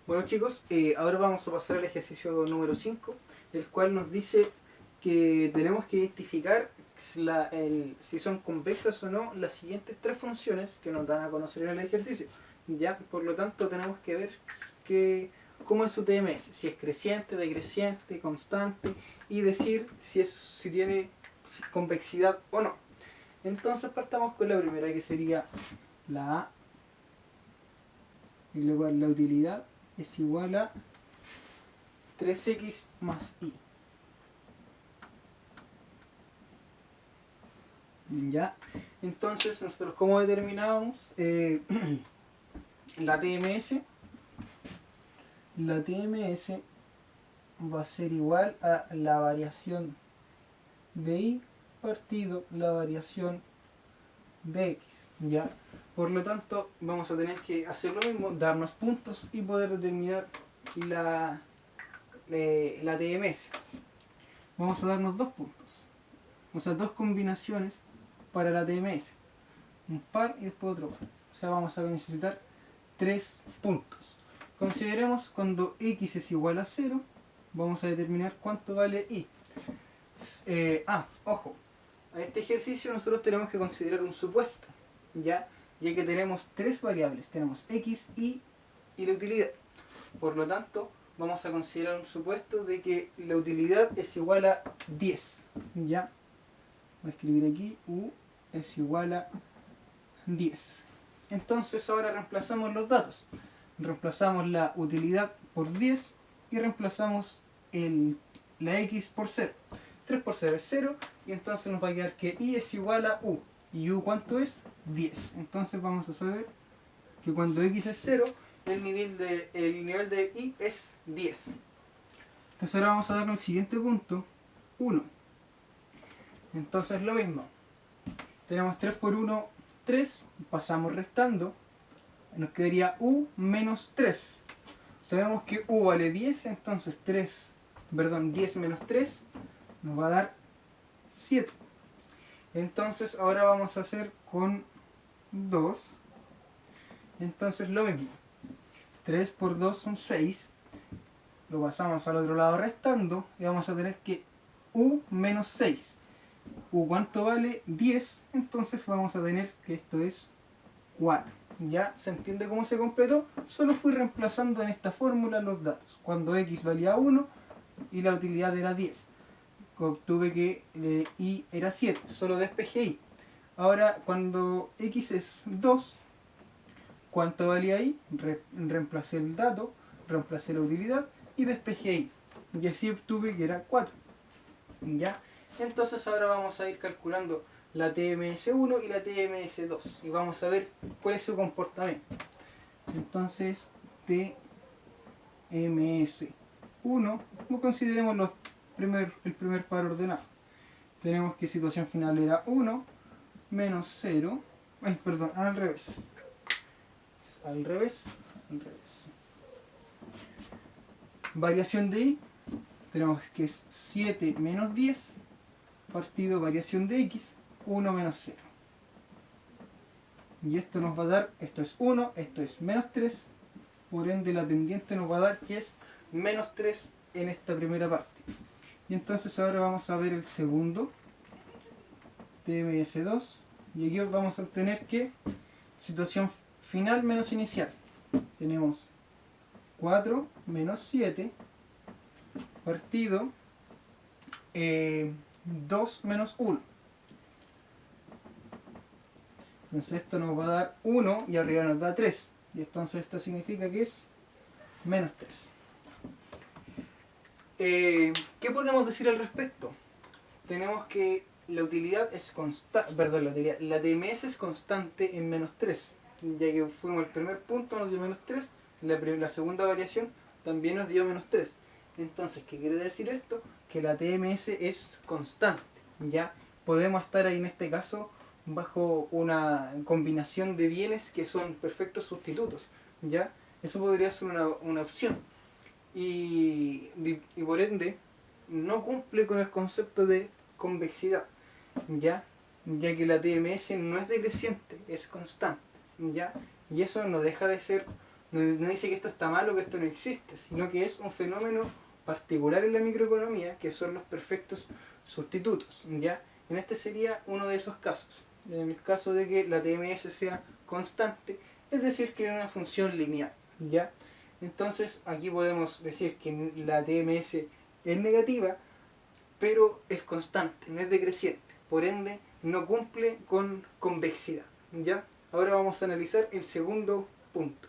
Bueno chicos, ahora vamos a pasar al ejercicio número 5, el cual nos dice que tenemos que identificar si son convexas o no las siguientes tres funciones que nos dan a conocer en el ejercicio. ¿Ya? Por lo tanto tenemos que ver cómo es su TMS, si es creciente, decreciente, constante, y decir si tiene convexidad o no. Entonces partamos con la primera, que sería la A, y luego la utilidad es igual a 3x más y. ¿Ya? Entonces, nosotros cómo determinamos la TMS. La TMS va a ser igual a la variación de y partido la variación de x. ¿Ya? Por lo tanto, vamos a tener que hacer lo mismo, darnos puntos y poder determinar la TMS. Vamos a darnos dos puntos, o sea, dos combinaciones para la TMS, un par y después otro par. O sea, vamos a necesitar 3 puntos. Consideremos cuando x es igual a 0, vamos a determinar cuánto vale y. Ojo, a este ejercicio nosotros tenemos que considerar un supuesto, ya que tenemos tres variables, tenemos x, y la utilidad. Por lo tanto, vamos a considerar un supuesto de que la utilidad es igual a 10. ¿Ya? Voy a escribir aquí, u es igual a 10. Entonces ahora reemplazamos los datos. Reemplazamos la utilidad por 10 y reemplazamos la x por 0. 3 por 0 es 0 y entonces nos va a quedar que y es igual a u. ¿Y u cuánto es? 10. Entonces vamos a saber que cuando x es 0, el nivel de y es 10. Entonces ahora vamos a darle el siguiente punto, 1. Entonces lo mismo. Tenemos 3 por 1, 3. Pasamos restando. Nos quedaría u menos 3. Sabemos que u vale 10, entonces 10 menos 3 nos va a dar 7. Entonces ahora vamos a hacer con 2. Entonces lo mismo. 3 por 2 son 6. Lo pasamos al otro lado restando y vamos a tener que u menos 6. U cuánto vale 10, entonces vamos a tener que esto es 4. ¿Ya se entiende cómo se completó? Solo fui reemplazando en esta fórmula los datos. Cuando x valía 1 y la utilidad era 10. Obtuve que y era 7, solo despejé y. Ahora cuando x es 2, ¿cuánto valía y? Reemplacé el dato, reemplacé la utilidad y despejé y. Y así obtuve que era 4. ¿Ya? Entonces ahora vamos a ir calculando la TMS1 y la TMS2 y vamos a ver cuál es su comportamiento. Entonces TMS1, consideremos el primer par ordenado. Tenemos que situación final era 1 menos 0, al revés. Al revés. Variación de y, tenemos que es 7 menos 10 partido variación de x, 1 menos 0. Y esto nos va a dar, esto es 1, esto es menos 3, por ende la pendiente nos va a dar que es menos 3 en esta primera parte. Y entonces ahora vamos a ver el segundo, TMS2, y aquí vamos a obtener que situación final menos inicial. Tenemos 4 menos 7 partido 2 menos 1. Entonces esto nos va a dar 1 y arriba nos da 3. Y entonces esto significa que es menos 3. ¿Qué podemos decir al respecto? Tenemos que la utilidad es constante, la TMS es constante en menos 3. Ya que fuimos el primer punto, nos dio menos 3. La segunda variación también nos dio menos 3. Entonces, ¿qué quiere decir esto? Que la TMS es constante. Ya podemos estar ahí en este caso bajo una combinación de bienes que son perfectos sustitutos. ¿Ya? Eso podría ser una opción. Y por ende no cumple con el concepto de convexidad. ¿Ya? Ya que la TMS no es decreciente, es constante. ¿Ya? Y eso no deja de ser no dice que esto está mal o que esto no existe, sino que es un fenómeno particular en la microeconomía, que son los perfectos sustitutos, ¿ya? En este sería uno de esos casos. En el caso de que la TMS sea constante, es decir, que es una función lineal, ¿ya? Entonces aquí podemos decir que la TMS es negativa, pero es constante, no es decreciente. Por ende, no cumple con convexidad, ¿ya? Ahora vamos a analizar el segundo punto.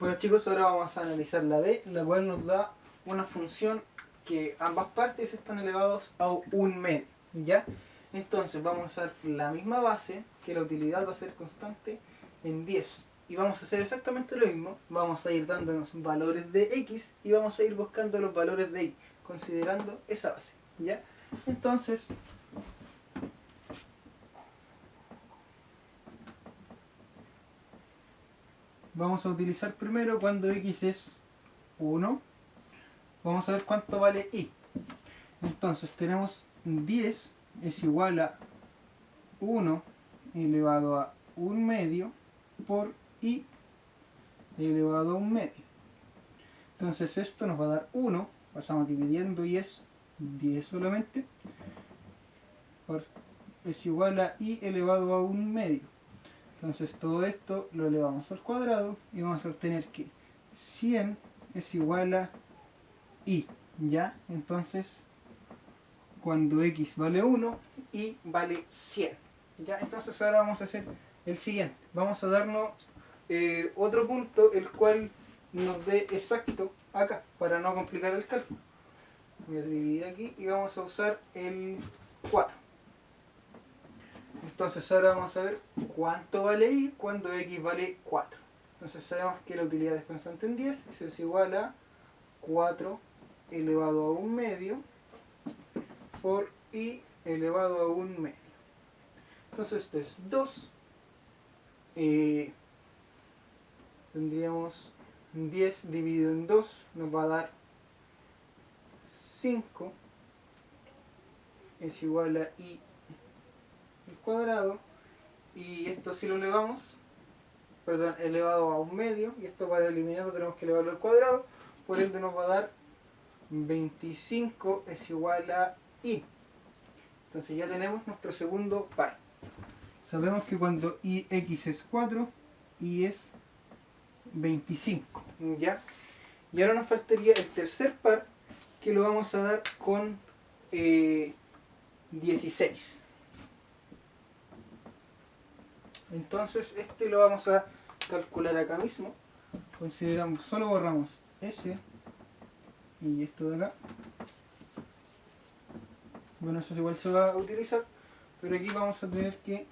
Bueno chicos, ahora vamos a analizar la B, la cual nos da una función que ambas partes están elevados a un medio, ¿ya? Entonces vamos a usar la misma base, que la utilidad va a ser constante en 10. Y vamos a hacer exactamente lo mismo, vamos a ir dándonos valores de X y vamos a ir buscando los valores de Y, considerando esa base, ¿ya? Entonces, vamos a utilizar primero cuando X es 1, vamos a ver cuánto vale Y. Entonces tenemos 10 es igual a 1 elevado a 1 medio por Y elevado a 1 medio. Entonces esto nos va a dar 1, pasamos dividiendo y es 10 solamente, es igual a Y elevado a 1 medio. Entonces todo esto lo elevamos al cuadrado y vamos a obtener que 100 es igual a Y, ¿ya? Entonces cuando X vale 1, Y vale 100, ¿ya? Entonces ahora vamos a hacer el siguiente. Vamos a darnos otro punto el cual nos dé exacto acá, para no complicar el cálculo. Voy a dividir aquí y vamos a usar el 4. Entonces ahora vamos a ver cuánto vale Y cuando X vale 4. Entonces sabemos que la utilidad es constante en 10, eso es igual a 4 elevado a 1 medio por Y elevado a 1 medio. Entonces esto es 2. Tendríamos 10 dividido en 2 nos va a dar 5, es igual a Y al cuadrado, y esto si lo elevamos, perdón, elevado a 1 medio, y esto para eliminarlo tenemos que elevarlo al cuadrado, por ende nos va a dar 25 es igual a Y. Entonces ya tenemos nuestro segundo par. Sabemos que cuando Ix es 4, Y es 25, ¿ya? Y ahora nos faltaría el tercer par, que lo vamos a dar con 16. Entonces este lo vamos a calcular acá mismo. Consideramos, solo borramos ese y esto de acá. Bueno, eso igual se va a utilizar, pero aquí vamos a tener que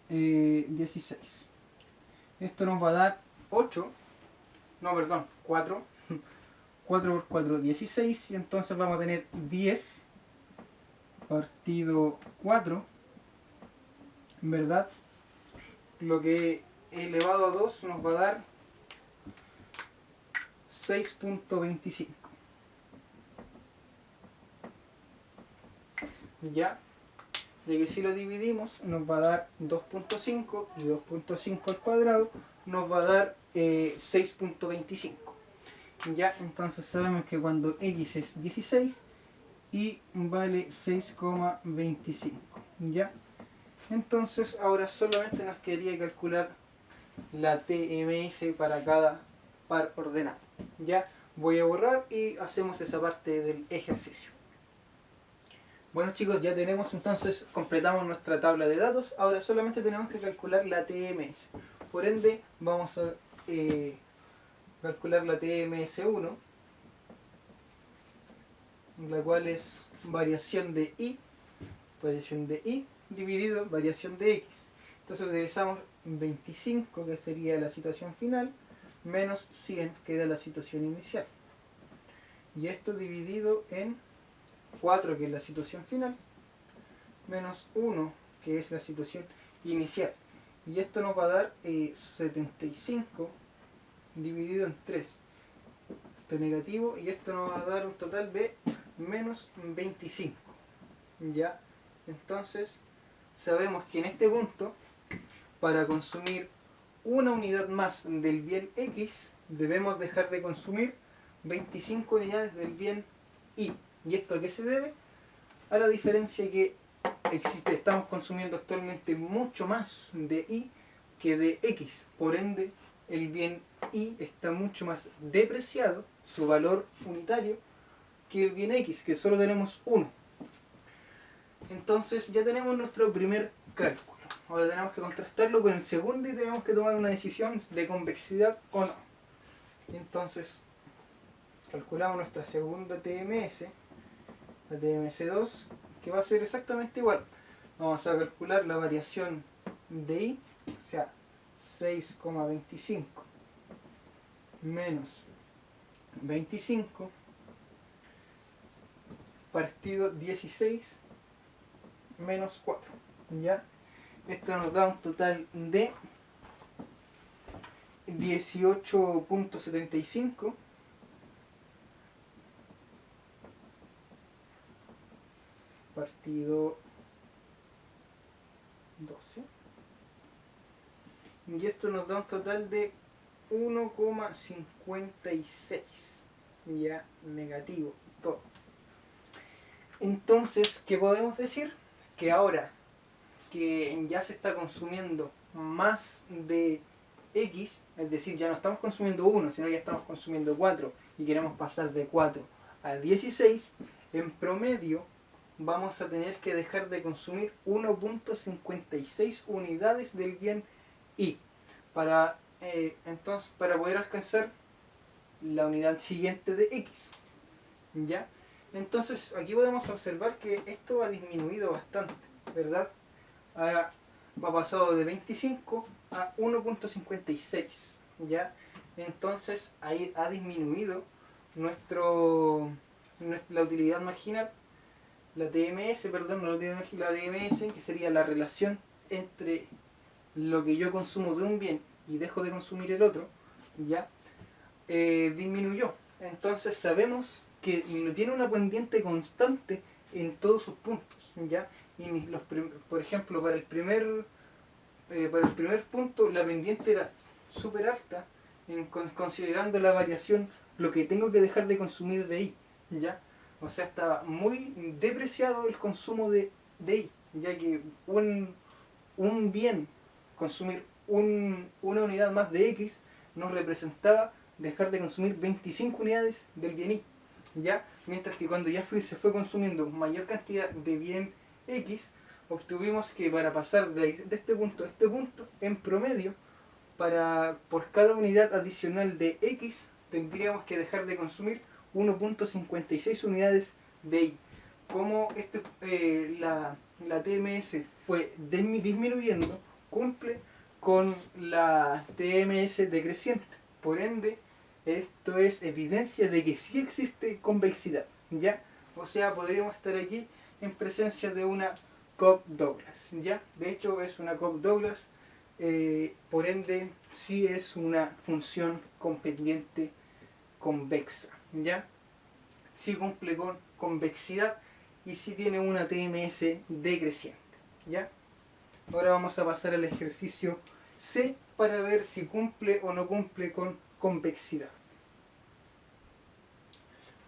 16. Esto nos va a dar 8, no, perdón, 4. 4 por 4, 16, y entonces vamos a tener 10 partido 4, ¿verdad? Lo que elevado a 2 nos va a dar 6.25. Ya, de que si lo dividimos nos va a dar 2.5 y 2.5 al cuadrado nos va a dar 6.25. Ya, entonces sabemos que cuando X es 16, Y vale 6,25. Ya, entonces ahora solamente nos quedaría calcular la TMS para cada par ordenado. Ya, voy a borrar y hacemos esa parte del ejercicio. Bueno chicos, ya tenemos entonces, completamos nuestra tabla de datos. Ahora solamente tenemos que calcular la TMS. Por ende, vamos a calcular la TMS1, la cual es variación de Y dividido variación de X. Entonces utilizamos 25, que sería la situación final, menos 100, que era la situación inicial. Y esto dividido en 4, que es la situación final, menos 1, que es la situación inicial. Y esto nos va a dar 75 dividido en 3. Esto negativo, y esto nos va a dar un total de menos 25. ¿Ya? Entonces sabemos que en este punto, para consumir una unidad más del bien X, debemos dejar de consumir 25 unidades del bien Y. ¿Y esto a qué se debe? A la diferencia que existe, estamos consumiendo actualmente mucho más de Y que de X. Por ende, el bien Y está mucho más depreciado, su valor unitario, que el bien X, que solo tenemos uno. Entonces ya tenemos nuestro primer cálculo. Ahora tenemos que contrastarlo con el segundo y tenemos que tomar una decisión de convexidad o no. Entonces calculamos nuestra segunda TMS, la TMS2, que va a ser exactamente igual. Vamos a calcular la variación de I, o sea, 6,25 menos 25 partido 16 menos 4. ¿Ya? Esto nos da un total de 18,75 partido 12. Y esto nos da un total de 1,56. Ya negativo todo. Entonces, ¿qué podemos decir? Que ahora que ya se está consumiendo más de X, es decir, ya no estamos consumiendo 1, sino ya estamos consumiendo 4 y queremos pasar de 4 a 16, en promedio vamos a tener que dejar de consumir 1,56 unidades del bien Y para, entonces, para poder alcanzar la unidad siguiente de X. ¿Ya? Entonces aquí podemos observar que esto ha disminuido bastante, ¿verdad? Ahora ha pasado de 25 a 1,56, ¿ya? Entonces ahí ha disminuido la utilidad marginal, la TMS, perdón, no la utilidad marginal, la TMS, que sería la relación entre lo que yo consumo de un bien y dejo de consumir el otro, ¿ya? Disminuyó. Entonces sabemos que tiene una pendiente constante en todos sus puntos, ¿ya? Y por ejemplo, para el primer punto la pendiente era súper alta, considerando la variación, lo que tengo que dejar de consumir de I, ¿ya? O sea, estaba muy depreciado el consumo de I, ya que un bien, consumir una unidad más de X, nos representaba dejar de consumir 25 unidades del bien Y, ¿ya? Mientras que cuando se fue consumiendo mayor cantidad de bien X, obtuvimos que para pasar de este punto a este punto, en promedio, por cada unidad adicional de X, tendríamos que dejar de consumir 1,56 unidades de Y. Como la TMS fue disminuyendo, cumple con la TMS decreciente. Por ende, esto es evidencia de que sí existe convexidad, ¿ya? O sea, podríamos estar aquí en presencia de una Cobb-Douglas, ¿ya? De hecho, es una Cobb-Douglas, por ende, sí es una función con pendiente convexa, ¿ya? Sí cumple con convexidad y sí tiene una TMS decreciente, ¿ya? Ahora vamos a pasar al ejercicio C para ver si cumple o no cumple con convexidad.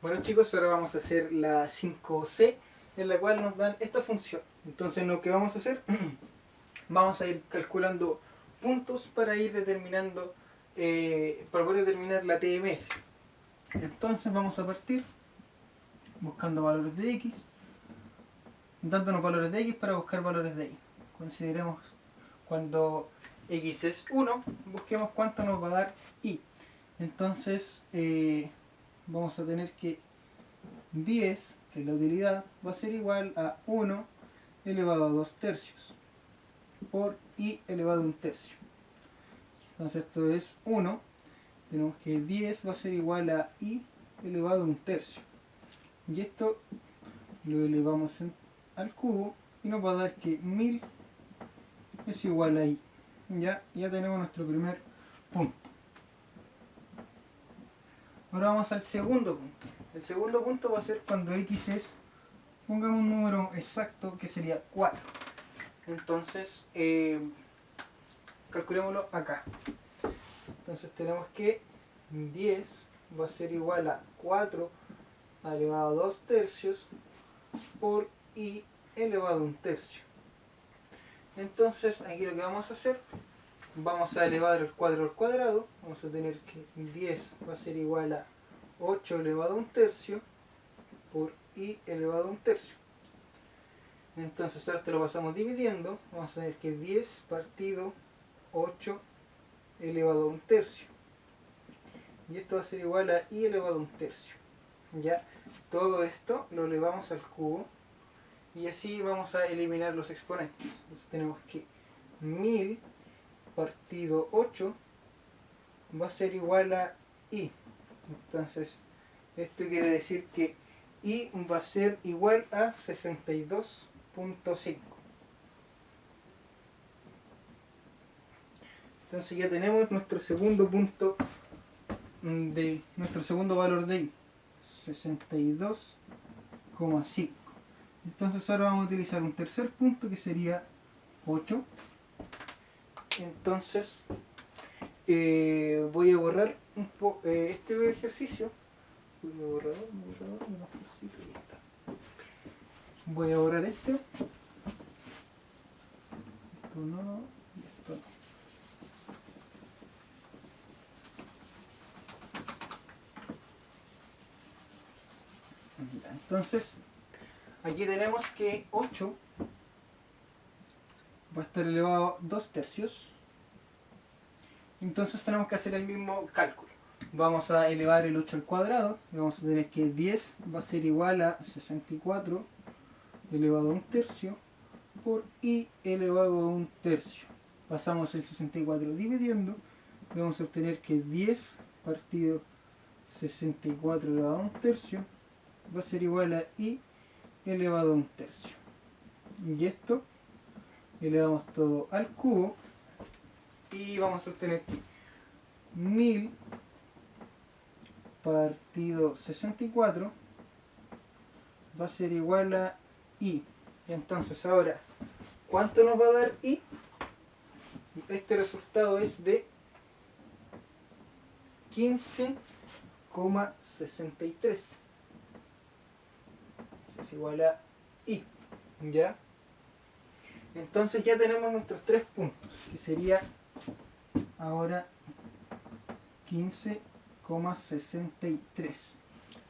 Bueno chicos, ahora vamos a hacer la 5C, en la cual nos dan esta función. Entonces lo que vamos a hacer, vamos a ir calculando puntos para ir determinando, para poder determinar la TMS. Entonces vamos a partir buscando valores de X, dándonos valores de X para buscar valores de Y. Consideremos cuando X es 1, busquemos cuánto nos va a dar Y. Entonces vamos a tener que 10, que es la utilidad, va a ser igual a 1 elevado a 2 tercios por Y elevado a 1 tercio. Entonces esto es 1, tenemos que 10 va a ser igual a Y elevado a 1 tercio. Y esto lo elevamos al cubo y nos va a dar que 1000 es igual a Y. Ya tenemos nuestro primer punto. Ahora vamos al segundo punto. El segundo punto va a ser cuando X es, pongamos un número exacto que sería 4. Entonces, calculémoslo acá. Entonces tenemos que 10 va a ser igual a 4 elevado a 2 tercios por i elevado a 1 tercio. Entonces aquí lo que vamos a hacer, vamos a elevar el 4 al cuadrado, vamos a tener que 10 va a ser igual a 8 elevado a 1 tercio por i elevado a 1 tercio. Entonces ahora esto lo pasamos dividiendo, vamos a tener que 10 partido 8 elevado a 1 tercio. Y esto va a ser igual a i elevado a 1 tercio. Ya, todo esto lo elevamos al cubo y así vamos a eliminar los exponentes. Entonces tenemos que 1000 partido 8 va a ser igual a i. Entonces esto quiere decir que i va a ser igual a 62.5. Entonces ya tenemos nuestro segundo punto de nuestro segundo valor de i, 62,5. Entonces ahora vamos a utilizar un tercer punto que sería 8. Entonces voy a borrar este ejercicio. Voy a borrar este. Esto no, y esto no. Entonces, aquí tenemos que 8 va a estar elevado a 2 tercios. Entonces tenemos que hacer el mismo cálculo. Vamos a elevar el 8 al cuadrado y vamos a tener que 10 va a ser igual a 64 elevado a 1 tercio por i elevado a 1 tercio. Pasamos el 64 dividiendo y vamos a obtener que 10 partido 64 elevado a 1 tercio va a ser igual a i elevado a 1 tercio. Y esto elevamos todo al cubo y vamos a obtener que 1000 partido 64 va a ser igual a i. Entonces ahora, ¿cuánto nos va a dar i? Este resultado es de 15,63. Es igual a i. ¿Ya? Entonces ya tenemos nuestros tres puntos, que sería ahora 15,63.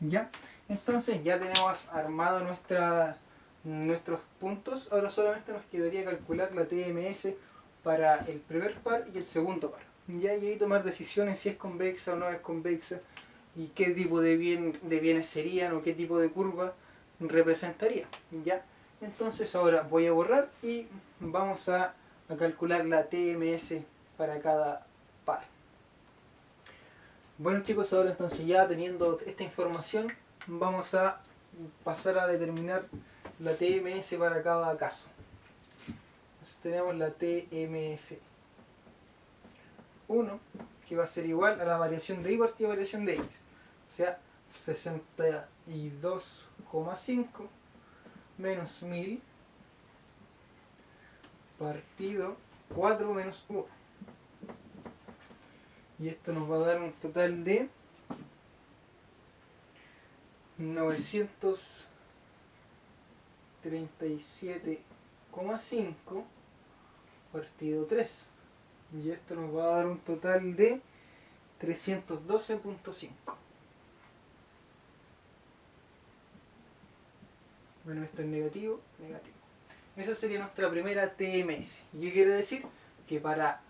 ¿Ya? Entonces ya tenemos armado nuestros puntos. Ahora solamente nos quedaría calcular la TMS para el primer par y el segundo par. ¿Ya? Y ahí tomar decisiones si es convexa o no es convexa y qué tipo de bienes serían o qué tipo de curva representaría. ¿Ya? Entonces ahora voy a borrar y vamos a calcular la TMS para cada par. Bueno chicos, ahora entonces ya teniendo esta información vamos a pasar a determinar la TMS para cada caso. Entonces tenemos la TMS 1 que va a ser igual a la variación de y partido variación de x, o sea 62,5 menos 1000 partido 4 menos 1. Y esto nos va a dar un total de 937,5 partido 3. Y esto nos va a dar un total de 312,5. Bueno, esto es negativo, negativo. Esa sería nuestra primera TMS. ¿Y qué quiere decir? Que para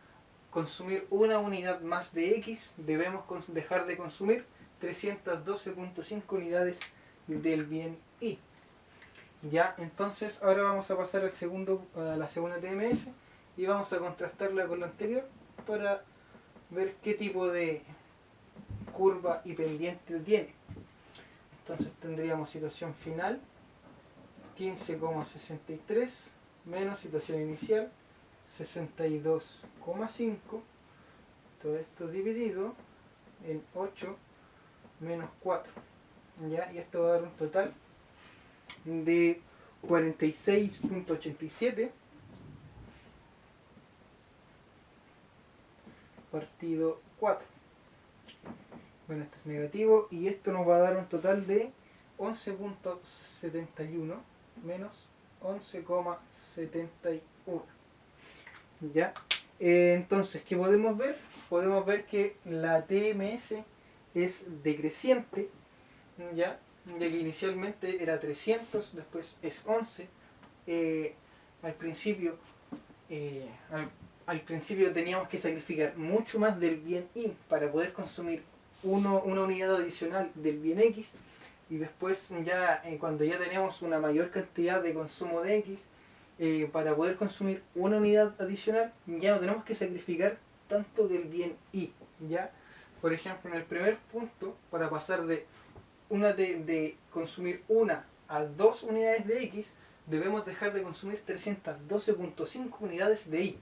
consumir una unidad más de X debemos dejar de consumir 312,5 unidades del bien Y. Ya, entonces ahora vamos a pasar a la segunda TMS y vamos a contrastarla con la anterior para ver qué tipo de curva y pendiente tiene. Entonces tendríamos situación final 15,63 menos situación inicial 62,5. Todo esto dividido en 8 menos 4. ¿Ya? Y esto va a dar un total de 46,87 partido 4. Bueno, esto es negativo y esto nos va a dar un total de 11.71 menos 11,71. ¿Ya? Entonces, ¿qué podemos ver? Podemos ver que la TMS es decreciente, ¿ya? Ya que inicialmente era 300, después es 11. Al principio al principio teníamos que sacrificar mucho más del bien Y para poder consumir una unidad adicional del bien X, y después ya cuando ya tenemos una mayor cantidad de consumo de X, para poder consumir una unidad adicional ya no tenemos que sacrificar tanto del bien Y, ¿ya? Por ejemplo, en el primer punto, para pasar de consumir una a 2 unidades de X, debemos dejar de consumir 312.5 unidades de Y,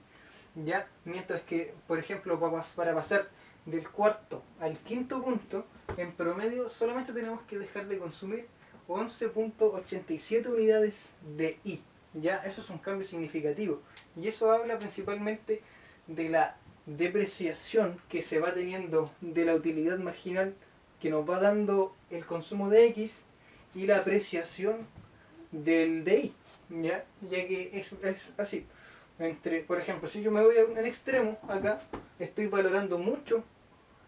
¿ya? Mientras que, por ejemplo, para pasar del cuarto al quinto punto, en promedio solamente tenemos que dejar de consumir 11.87 unidades de Y, ¿ya? Eso es un cambio significativo, y eso habla principalmente de la depreciación que se va teniendo de la utilidad marginal que nos va dando el consumo de X, y la apreciación del DI, ¿ya? Ya que es así. Por ejemplo, si yo me voy a un extremo, acá estoy valorando mucho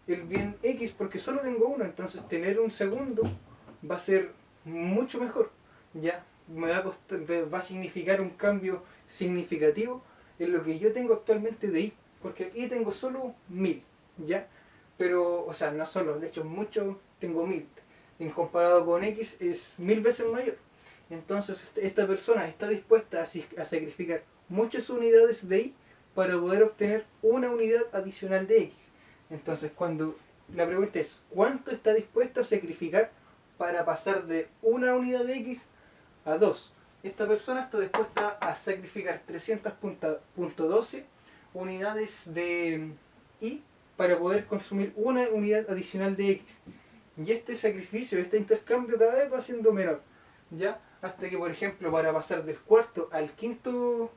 el bien X porque solo tengo uno, entonces tener un segundo va a ser mucho mejor, ¿ya? Va a significar un cambio significativo en lo que yo tengo actualmente de Y, porque aquí tengo solo 1000, ¿ya? Pero, o sea, no solo, de hecho mucho, tengo 1000. En comparado con X es 1000 veces mayor. Entonces esta persona está dispuesta a sacrificar muchas unidades de Y para poder obtener una unidad adicional de X. Entonces cuando la pregunta es ¿cuánto está dispuesto a sacrificar para pasar de una unidad de X a 2? Esta persona está dispuesta a sacrificar 300.12 unidades de Y para poder consumir una unidad adicional de X. Y este sacrificio, este intercambio cada vez va siendo menor, ¿ya? Hasta que, por ejemplo, para pasar del cuarto al quinto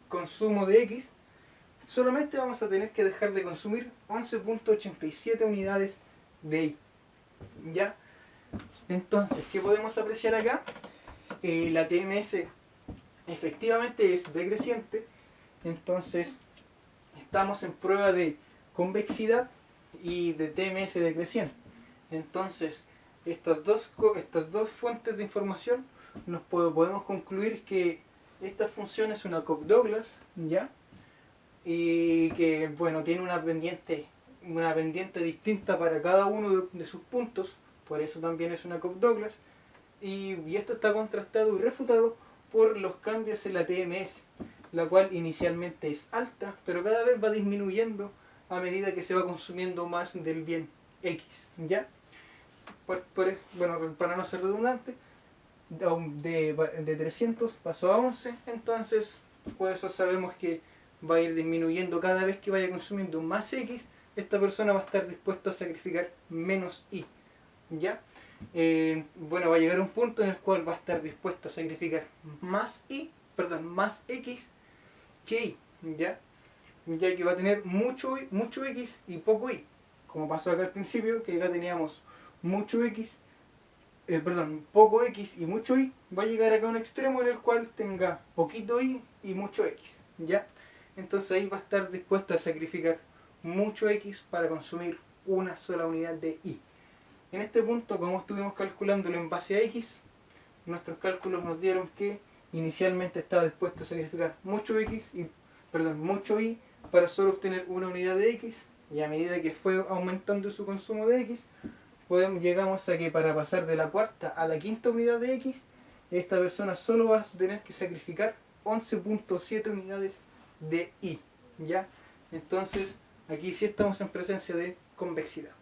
consumo de X, solamente vamos a tener que dejar de consumir 11.87 unidades de Y, ¿ya? Entonces, ¿qué podemos apreciar acá? La TMS efectivamente es decreciente, entonces estamos en prueba de convexidad y de TMS decreciente. Entonces, estas dos fuentes de información podemos concluir que esta función es una Cobb-Douglas, ¿ya? Y que, bueno, tiene una pendiente distinta para cada uno de sus puntos, por eso también es una Cobb-Douglas, y esto está contrastado y refutado por los cambios en la TMS, la cual inicialmente es alta, pero cada vez va disminuyendo a medida que se va consumiendo más del bien X, ¿ya? Bueno, para no ser redundante, de 300 pasó a 11, entonces por eso sabemos que va a ir disminuyendo cada vez que vaya consumiendo más X, esta persona va a estar dispuesta a sacrificar menos Y, ¿ya? Bueno, va a llegar un punto en el cual va a estar dispuesto a sacrificar más X que Y, ¿ya? Ya que va a tener mucho X y poco Y, como pasó acá al principio, que acá teníamos poco X y mucho Y, va a llegar acá a un extremo en el cual tenga poquito Y y mucho X, ¿ya? Entonces ahí va a estar dispuesto a sacrificar mucho X para consumir una sola unidad de Y. En este punto, como estuvimos calculándolo en base a X, nuestros cálculos nos dieron que inicialmente estaba dispuesto a sacrificar mucho Y para solo obtener una unidad de X, y a medida que fue aumentando su consumo de X, llegamos a que para pasar de la cuarta a la quinta unidad de X, esta persona solo va a tener que sacrificar 11.7 unidades de Y, ¿ya? Entonces aquí sí estamos en presencia de convexidad.